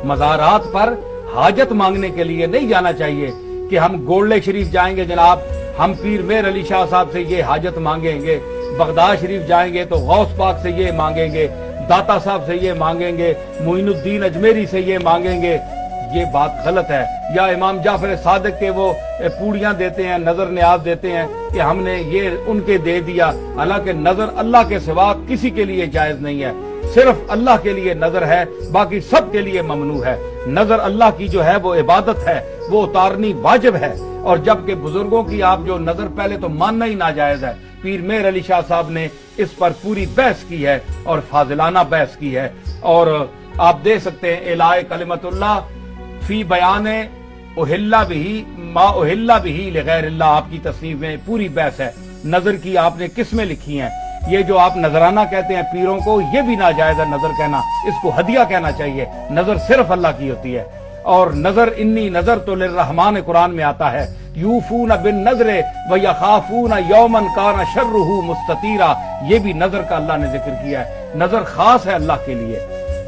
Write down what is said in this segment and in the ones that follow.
मज़ारात पर हाजत मांगने के लिए नहीं जाना चाहिए कि हम गोल्डे शरीफ जाएंगे जनाब, हम पीर मेर अली शाह साहब से ये हाजत मांगेंगे, बगदाद शरीफ जाएंगे तो गौस पाक से ये मांगेंगे, दाता साहब से ये मांगेंगे, मोइनुद्दीन अजमेरी से ये मांगेंगे। ये बात गलत है। या इमाम जाफर सादिक के वो पूड़ियां देते हैं, नजर न्याज देते हैं कि हमने ये उनके दे दिया, हालांकि नजर अल्लाह के सिवा किसी के लिए जायज नहीं है, सिर्फ अल्लाह के लिए नजर है, बाकी सब के लिए ममनू है। नजर अल्लाह की जो है वो इबादत है, वो उतारनी वाजिब है। और जबकि बुजुर्गों की आप जो नजर पहले तो मानना ही नाजायज है। पीर मेर अली शाह साहब ने इस पर पूरी बहस की है और फाजिलाना बहस की है। और आप देख सकते हैं इलाए कलिमतुल्लाह फी बयाने उहिल्ला बिही मा उहिल्ला बिही लिगैरिल्लाह, आपकी तस्नीफ में पूरी बहस है। नजर की आपने किस्में लिखी हैं। ये जो आप नजराना कहते हैं पीरों को, ये भी नाजायज है नजर कहना, इसको हदिया कहना चाहिए। नजर सिर्फ अल्लाह की होती है। और नजर इन्नी नजर तो लिर्रहमान कुरान में आता है, यूफून बिन नजरे व यखाफून यौमन काना शर्रुहु मुस्ततीरा, ये भी नजर का अल्लाह ने जिक्र किया है। नजर खास है अल्लाह के लिए,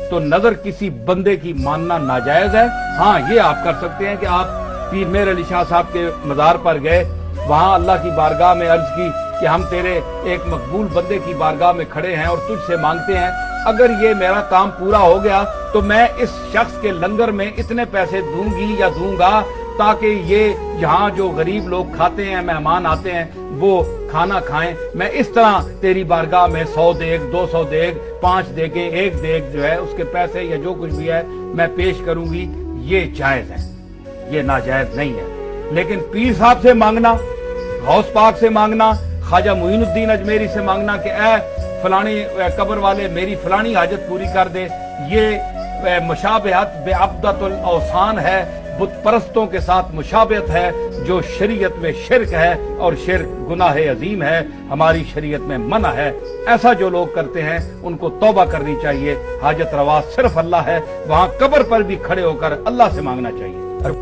तो नजर किसी बंदे की मानना नाजायज है। हाँ, ये आप कर सकते हैं कि आप पीर मेर अली शाह साहब के मज़ार पर गए, वहां अल्लाह की बारगाह में अर्ज की कि हम तेरे एक मकबूल बंदे की बारगाह में खड़े हैं और तुझसे मांगते हैं, अगर ये मेरा काम पूरा हो गया तो मैं इस शख्स के लंगर में इतने पैसे दूंगी या दूंगा ताकि ये यहाँ जो गरीब लोग खाते हैं, मेहमान आते हैं, वो खाना खाएं। मैं इस तरह तेरी बारगाह में 100 देग, 200 देग, 5 देगे, 1 देग जो है उसके पैसे या जो कुछ भी है मैं पेश करूंगी। ये जायज है, ये नाजायज नहीं है। लेकिन पीर साहब से मांगना, गौस पाक से मांगना, ख्वाजा मोइनुद्दीन अजमेरी से मांगना कि ऐ फलानी कब्र वाले मेरी फलानी हाजत पूरी कर दे, ये मुशाबहत बेअब्दतुल औसान है, बुत परस्तों के साथ मुशाबहत है जो शरीयत में शिरक है, और शिरक गुनाह अजीम है, हमारी शरीयत में मना है। ऐसा जो लोग करते हैं उनको तौबा करनी चाहिए। हाजत रवा सिर्फ अल्लाह है, वहां कब्र पर भी खड़े होकर अल्लाह से मांगना चाहिए।